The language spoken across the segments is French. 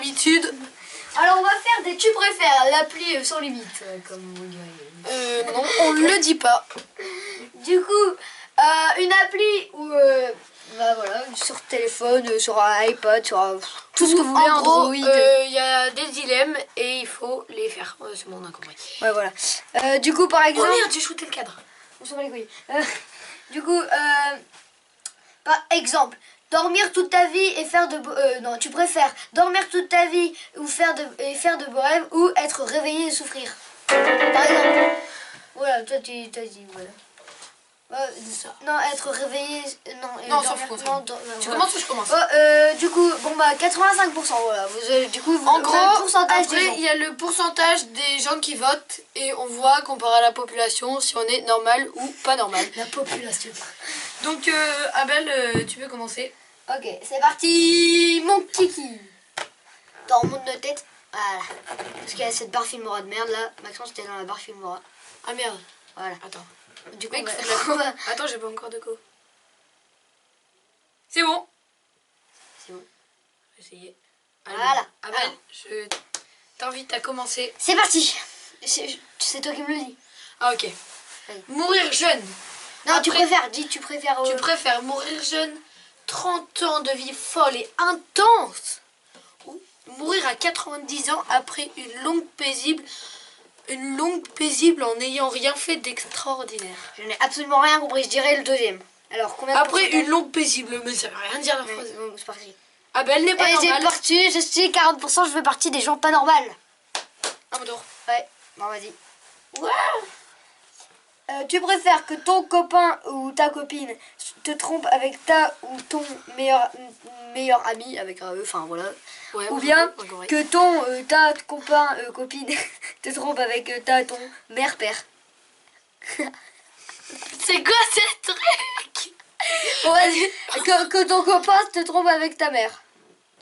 d'habitude. Alors on va faire des tu préfères, l'appli sans limite, comme vous direz. Non, on le dit pas. Du coup, une appli où, bah voilà, sur téléphone, sur un iPod, sur tout ce que vous voulez, En gros, Android. il y a des dilemmes et il faut les faire. Ouais, c'est bon, on a compris. Ouais, voilà. Du coup, par Oh exemple... merde, j'ai shooté le cadre. On s'en bat les couilles. Du coup, par exemple, dormir toute ta vie et faire de... non, tu préfères dormir toute ta vie ou faire de beaux rêves ou être réveillé et souffrir. Par exemple. Voilà, toi tu t'as dit, voilà. Non, être réveillé... Non, dormir, sauf contre. non, Tu voilà. commences ou je commence? Du coup, bon bah 85%, voilà. Du coup, En vous avez gros, le pourcentage des après, gens. il y a le pourcentage des gens qui votent et on voit comparé à la population si on est normal ou pas normal. La population. Donc, Abel, tu peux commencer. Ok, c'est parti, mon kiki. Dans mon de tête, voilà. Parce qu'il y a cette barre Filmora de merde là. Maxence, c'était dans la barre Filmora. Ah merde, Voilà. attends. Du coup, Mec, on faut de va- la co. Attends, j'ai pas encore de co. C'est bon. C'est bon. Essayez. Voilà. Abel, Alors. je t'invite à commencer. C'est parti. C'est toi qui me le dis. Ah ok. Allez. Mourir jeune. Non, tu Après, préfères. Dis, tu préfères. Tu préfères mourir jeune, 30 ans de vie folle et intense, ou mourir à 90 ans après une longue paisible en n'ayant rien fait d'extraordinaire. Je n'ai absolument rien compris. Je dirais le deuxième. Alors, combien de Après pourcentage? une longue paisible, mais ça veut rien dire la Ouais, phrase. bon, c'est parti. Abel n'est pas Et j'ai normal. parti, je suis 40%, je fais partie des gens pas normales. Un peu d'or. Ouais, bon vas-y. Tu préfères que ton copain ou ta copine te trompe avec ta ou ton meilleur ami, avec un E, enfin voilà. Ouais, Ou bien on comprend. que ton ta copain copine te trompe avec ton mère-père. C'est quoi ce truc? Bon vas-y, que ton copain te trompe avec ta mère.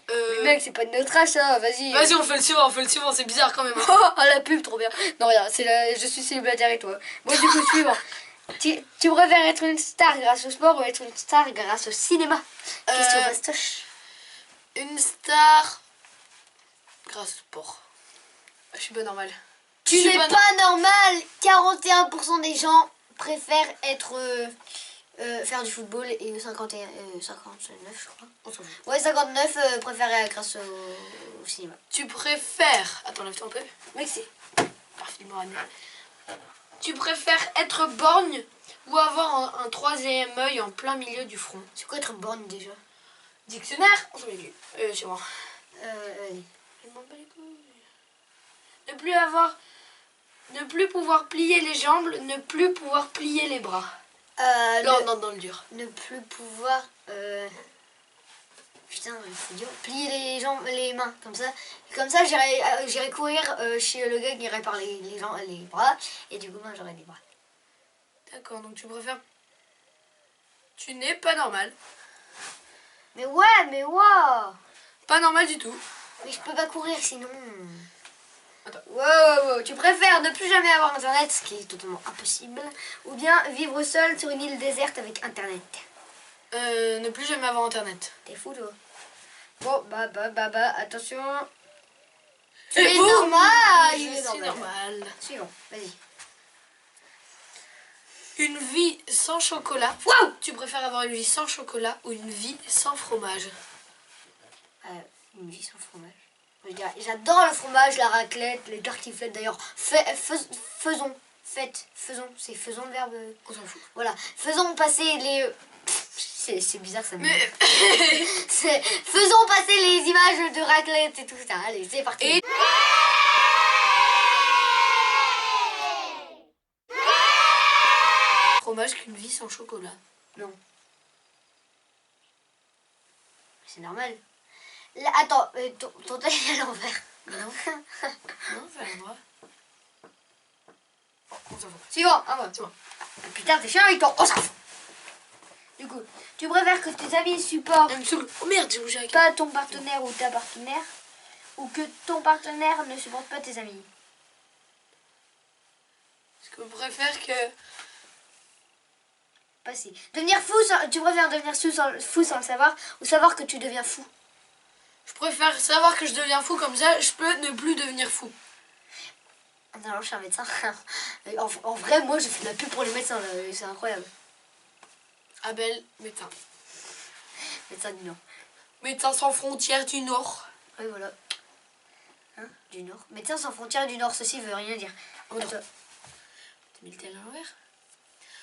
Mais mec, c'est pas de notre âge ça, vas-y. Vas-y, on fait le suivant, c'est bizarre quand même. Oh, la pub, trop bien. Non, regarde, je suis célibataire et toi. Bon, du coup, suivant. Tu préfères être une star grâce au sport ou être une star grâce au cinéma? Question vastoche. Une star grâce au sport. Je suis pas normale. Tu n'es pas normal. 41% des gens préfèrent être faire du football et 59 je crois. On s'en fout. Ouais, 59 préfèrent grâce au cinéma. Tu préfères... Attends, lève-toi un peu. Mec, c'est... Parfaitement. Tu préfères être borgne ou avoir un troisième œil en plein milieu du front? C'est quoi être borgne déjà? Dictionnaire? On s'en met plus. C'est moi. Allez. Je m'en bats les couilles. Ne plus pouvoir plier les jambes, ne plus pouvoir plier les bras. Non, dans le dur. Ne plus pouvoir... Putain, c'est dur. Plier les jambes, les mains, comme ça. Et comme ça, j'irai courir chez le gars qui répare les bras. Et du coup, moi, j'aurai des bras. D'accord, donc tu préfères... Tu n'es pas normal. Mais ouais. Pas normal du tout. Mais je peux pas courir sinon. Attends. Wow. Tu préfères ne plus jamais avoir internet, ce qui est totalement impossible, ou bien vivre seul sur une île déserte avec internet? Ne plus jamais avoir internet. T'es fou toi. Bon, bah, attention. C'est C'est vous? normal. Je Il est suis normal. normal. Suivant, vas-y. Une vie sans chocolat. Waouh! Tu préfères avoir une vie sans chocolat ou une vie sans fromage? Une vie sans fromage. Je dirais, j'adore le fromage, la raclette, les tartiflettes d'ailleurs. Faisons, c'est faisons le verbe. On s'en fout. Voilà, faisons passer les... C'est bizarre ça. Mais... Faisons passer les images de raclette et tout ça. Allez, c'est parti. Et... Fromage qu'une vie sans chocolat. Non. C'est normal. Là, attends, ton taille est à l'envers. Non. Non, c'est à l'endroit. On s'en fout. Suivant, à moi. C'est bon. Putain, t'es chiant avec ton... On s'en fout. Du coup, tu préfères que tes amis supportent Oh merde, j'ai bougé avec... pas ton partenaire ou ta partenaire, ou que ton partenaire ne supporte pas tes amis? Est-ce que vous préférez que... Passer. Devenir fou, tu préfères devenir fou sans le savoir, ou savoir que tu deviens fou? Je préfère savoir que je deviens fou, comme ça je peux ne plus devenir fou. Non, je suis un médecin. En vrai, moi, je fais de la pub pour les médecins, c'est incroyable. Abel, médecin. Médecin du Nord. Médecins sans frontières du Nord. Oui, voilà. Hein, du Nord. Médecins sans frontières du Nord, ceci veut rien dire. Oh non. T'as mis le tel à l'envers.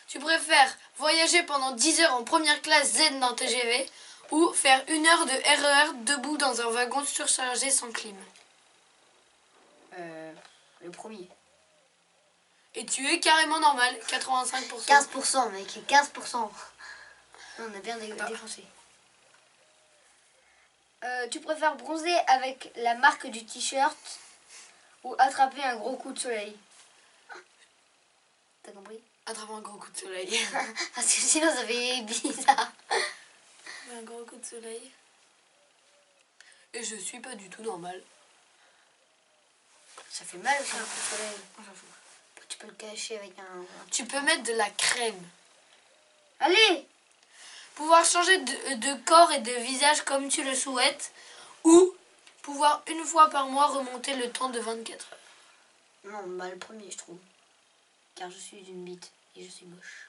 Tu préfères voyager pendant 10 heures en première classe zen dans TGV ou faire 1 heure de RER debout dans un wagon surchargé sans clim? Le premier. Et tu es carrément normal, 85%. 15%, mec, 15%. On a bien défoncé. Tu préfères bronzer avec la marque du t-shirt ou attraper un gros coup de soleil? T'as compris? Attraper un gros coup de soleil. Parce que sinon ça fait bizarre. Un gros coup de soleil. Et je suis pas du tout normal. Ça fait mal aussi un coup de soleil. Tu peux le cacher avec un... Tu peux mettre de la crème. Allez! Pouvoir changer de corps et de visage comme tu le souhaites. Ou pouvoir une fois par mois remonter le temps de 24 heures. Non, bah le premier je trouve. Car je suis une bite et je suis moche.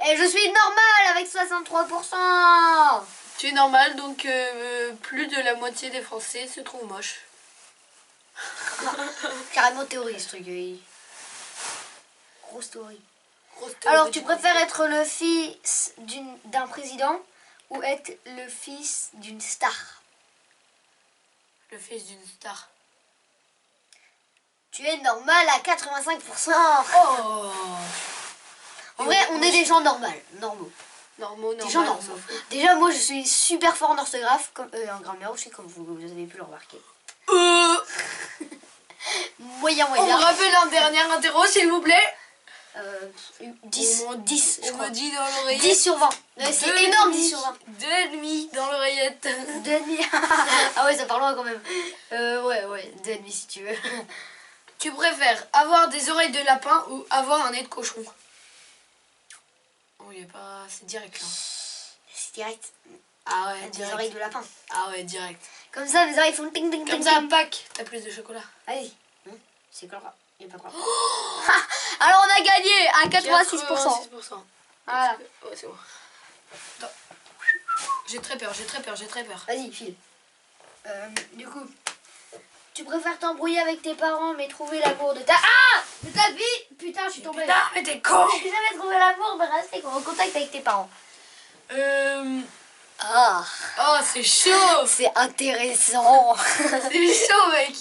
Et je suis normale avec 63%! Tu es normal, donc plus de la moitié des Français se trouvent moches. Carrément théorie ce truc. Grosse théorie. Grosse théorie. Alors, tu préfères être le fils d'un président ou être le fils d'une star? Le fils d'une star. Tu es normal à 85%. Oh! En vrai, on est des gens normaux. Normaux, Des gens normaux. Déjà, moi, je suis super fort en orthographe, en grammaire aussi, comme vous avez pu le remarquer. Moyen. On me rappelle un dernier interro, s'il vous plaît. 10, 10, je On crois. me dit dans l'oreillette. 10 sur 20. C'est énorme, 10 sur 20. 2,5 dans l'oreillette. 2,5. Ah ouais, ça part loin quand même. Ouais, 2,5 si tu veux. Tu préfères avoir des oreilles de lapin ou avoir un nez de cochon? Oh, il est pas... C'est direct là. C'est direct. Ah ouais, Des direct. oreilles de lapin. Ah ouais, direct. Comme ça, mes oreilles font ting ting ting. Comme ça, à Pâques, t'as plus de chocolat. Allez. C'est quoi? Il n'y a pas quoi. Alors, on a gagné à 86%. 86%. Voilà. Ouais, c'est bon. Attends. J'ai très peur. Vas-y, file. Du coup, tu préfères t'embrouiller avec tes parents mais trouver l'amour de ta vie. Putain, je suis tombée. Putain, mais t'es con. J'ai jamais trouvé l'amour, mais rester en contact avec tes parents. Ah, Oh, c'est chaud. c'est intéressant. C'est chaud, mec.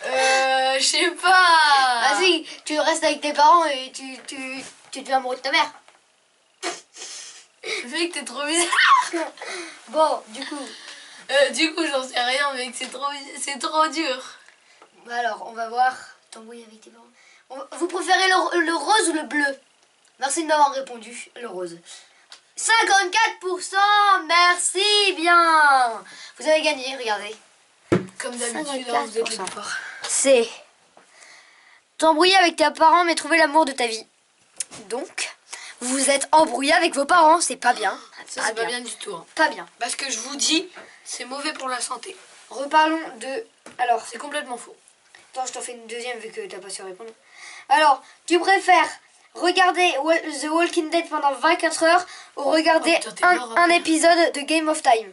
Je sais pas. Vas-y, tu restes avec tes parents et tu deviens amoureux de ta mère. Mec, t'es trop bizarre. Bon, du coup. Du coup, j'en sais rien, mec. C'est trop dur. Bah alors, on va voir. T'embrouiller avec tes parents. Vous préférez le rose ou le bleu? Merci de m'avoir répondu. Le rose. 54%. Merci bien. Vous avez gagné, regardez. Comme d'habitude, hein, vous êtes les plus forts. C'est t'embrouiller avec tes parents mais trouver l'amour de ta vie. Donc, vous êtes embrouillé avec vos parents, c'est pas bien. Ça, c'est pas bien du tout. Hein. Pas bien. Parce que je vous dis, c'est mauvais pour la santé. Reparlons de... Alors, C'est complètement faux. attends, je t'en fais une deuxième vu que t'as pas su répondre. Alors, tu préfères regarder The Walking Dead pendant 24 heures ou regarder Oh, putain, t'es mort, un après. épisode de Game of Time?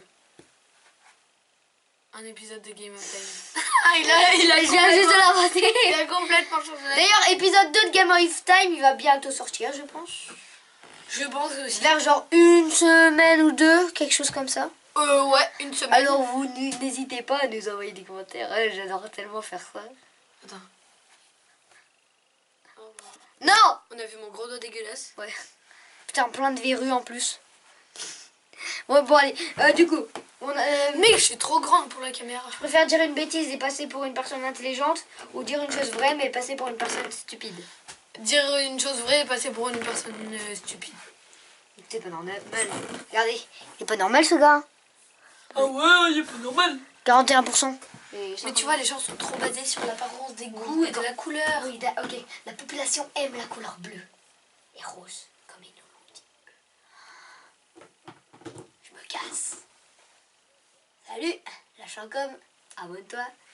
Un épisode de Game of Time. Je viens juste de l'inventer. Il a complètement changé. D'ailleurs, épisode 2 de Game of Time, il va bientôt sortir, je pense. Je pense aussi. Vers genre une semaine ou deux, quelque chose comme ça. Ouais, une semaine. Alors vous n'hésitez pas à nous envoyer des commentaires, hein, j'adore tellement faire ça. Attends. Non! On a vu mon gros doigt dégueulasse. Ouais. Putain, plein de verrues en plus. Ouais, bon allez, du coup, Mec, je suis trop grande pour la caméra. je préfère dire une bêtise et passer pour une personne intelligente ou dire une chose vraie mais passer pour une personne stupide. Dire une chose vraie et passer pour une personne stupide. C'est pas normal. Regardez, il est pas normal ce gars. Ah ouais, il est pas normal. 41%. Mais tu vois, les gens sont trop basés sur l'apparence des goûts et de la couleur. Oui, ok. La population aime la couleur bleue et rose, comme ils nous l'ont dit. Je me casse. Salut, la Chancom, abonne-toi.